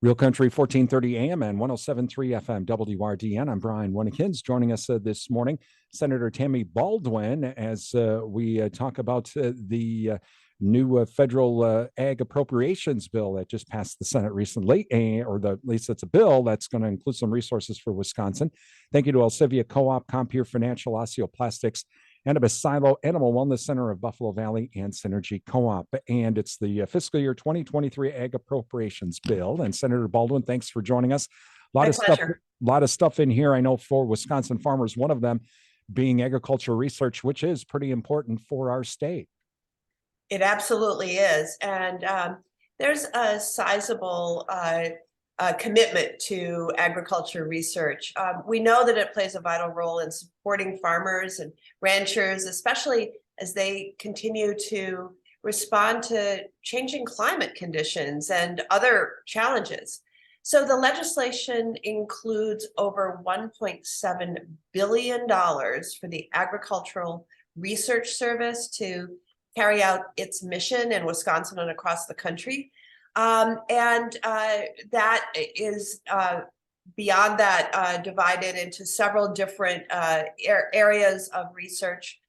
Real Country 1430 AM and 1073 FM WRDN. I'm Brian Winnikins. Joining us this morning, Senator Tammy Baldwin, as we talk about the new federal ag appropriations bill that just passed the Senate recently, at least it's a bill that's going to include some resources for Wisconsin. Thank you to Alcivia Co-op, Compeer Financial, Osteoplastics, Annabis Silo, Animal Wellness Center of Buffalo Valley, and Synergy Co-op. And it's the fiscal year 2023 Ag Appropriations Bill. And Senator Baldwin, thanks for joining us. My pleasure. A lot of stuff in here, I know, for Wisconsin farmers, one of them being agricultural research, which is pretty important for our state. It absolutely is. And there's a sizable commitment to agriculture research. We know that it plays a vital role in supporting farmers and ranchers, especially as they continue to respond to changing climate conditions and other challenges. So the legislation includes over $1.7 billion for the Agricultural Research Service to carry out its mission in Wisconsin and across the country. That is beyond that divided into several different areas of research.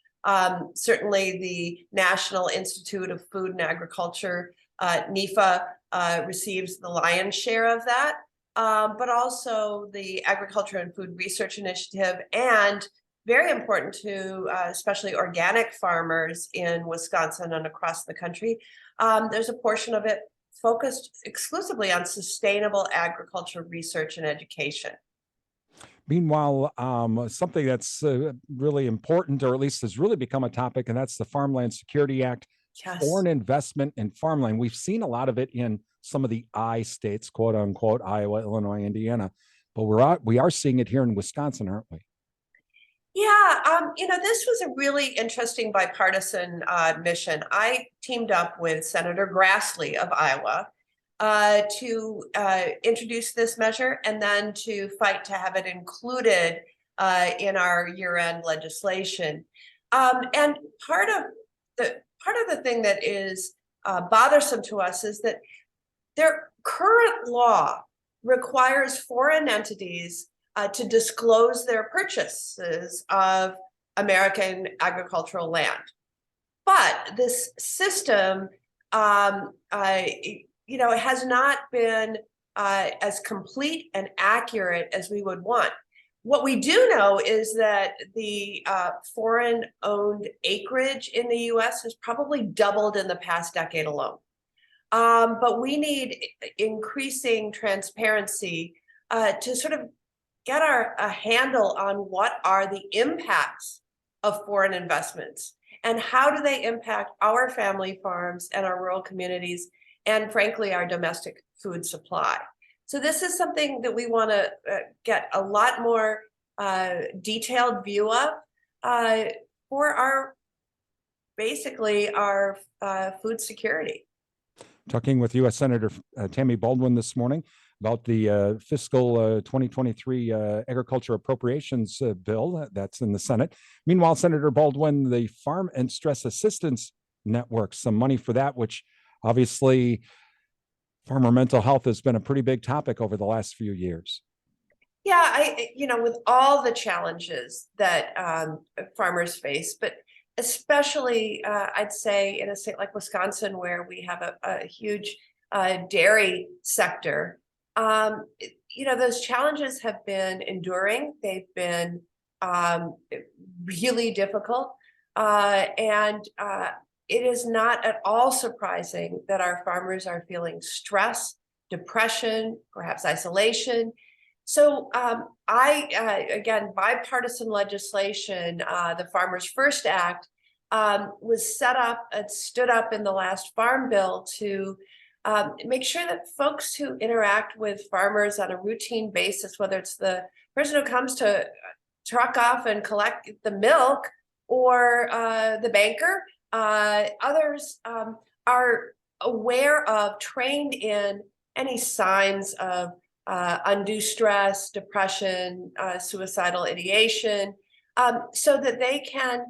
Certainly the National Institute of Food and Agriculture, NIFA, receives the lion's share of that, but also the Agriculture and Food Research Initiative, and very important to especially organic farmers in Wisconsin and across the country. There's a portion of it focused exclusively on sustainable agriculture research and education. Meanwhile, something that's really important, or at least has really become a topic, and that's the Farmland Security Act. Yes. Foreign investment in farmland. We've seen a lot of it in some of the I states, quote unquote, Iowa, Illinois, Indiana, but we are seeing it here in Wisconsin, aren't we? Yeah, this was a really interesting bipartisan mission. I teamed up with Senator Grassley of Iowa to introduce this measure, and then to fight to have it included in our year-end legislation. And part of the thing that is bothersome to us is that their current law requires foreign entities to disclose their purchases of American agricultural land. But this system, it has not been as complete and accurate as we would want. What we do know is that the foreign-owned acreage in the U.S. has probably doubled in the past decade alone. But we need increasing transparency to sort of get a handle on what are the impacts of foreign investments and how do they impact our family farms and our rural communities, and frankly, our domestic food supply. So this is something that we want to get a lot more detailed view of for our food security. Talking with U.S. Senator Tammy Baldwin this morning about the fiscal 2023 agriculture appropriations bill that's in the Senate. Meanwhile, Senator Baldwin, the Farm and Stress Assistance Network, some money for that, which obviously farmer mental health has been a pretty big topic over the last few years. Yeah, with all the challenges that farmers face, but especially I'd say in a state like Wisconsin, where we have a huge dairy sector, those challenges have been enduring. They've been really difficult, and it is not at all surprising that our farmers are feeling stress, depression, perhaps isolation. So again, bipartisan legislation, the Farmers First Act, was set up and stood up in the last Farm Bill to make sure that folks who interact with farmers on a routine basis, whether it's the person who comes to truck off and collect the milk or the banker, others are aware of, trained in any signs of undue stress, depression, suicidal ideation, so that they can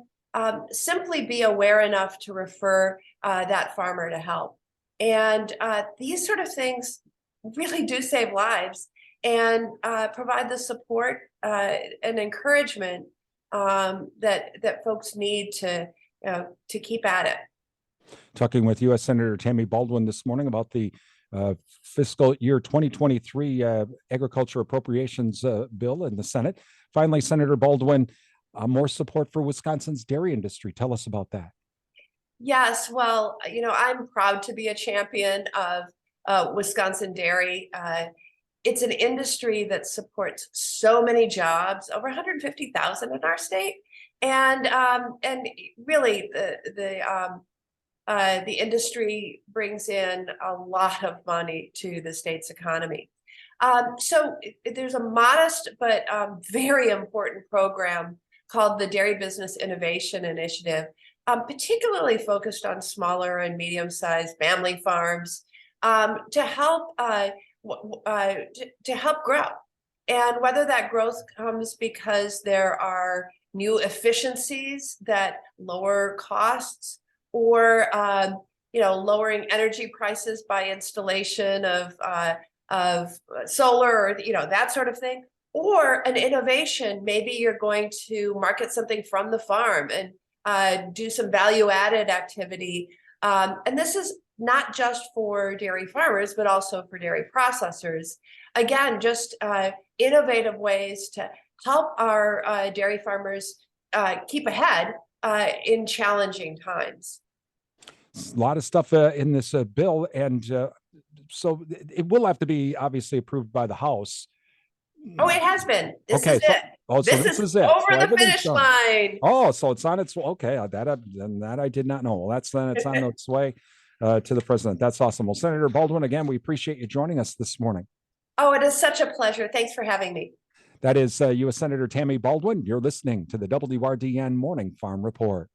simply be aware enough to refer that farmer to help. And these sort of things really do save lives and provide the support and encouragement that folks need to keep at it. Talking with U.S. Senator Tammy Baldwin this morning about the fiscal year 2023 agriculture appropriations bill in the Senate. Finally, Senator Baldwin, more support for Wisconsin's dairy industry. Tell us about that. Yes, well, I'm proud to be a champion of Wisconsin dairy. It's an industry that supports so many jobs, over 150,000 in our state, and really the industry brings in a lot of money to the state's economy. So there's a modest but very important program called the Dairy Business Innovation Initiative, particularly focused on smaller and medium-sized family farms to help grow. And whether that growth comes because there are new efficiencies that lower costs, or lowering energy prices by installation of solar, or that sort of thing, or an innovation. Maybe you're going to market something from the farm and do some value-added activity. And this is not just for dairy farmers, but also for dairy processors. Again, just innovative ways to help our dairy farmers keep ahead in challenging times. A lot of stuff in this bill, and so it will have to be obviously approved by the House. Oh, it has been. This Okay, is so, it. this is it. Over So the finish line. Oh, so it's on its way. Okay, that I did not know. Well, it's on its way to the president. That's awesome. Well, Senator Baldwin, again, we appreciate you joining us this morning. Oh, it is such a pleasure. Thanks for having me. That is U.S. Senator Tammy Baldwin. You're listening to the WRDN Morning Farm Report.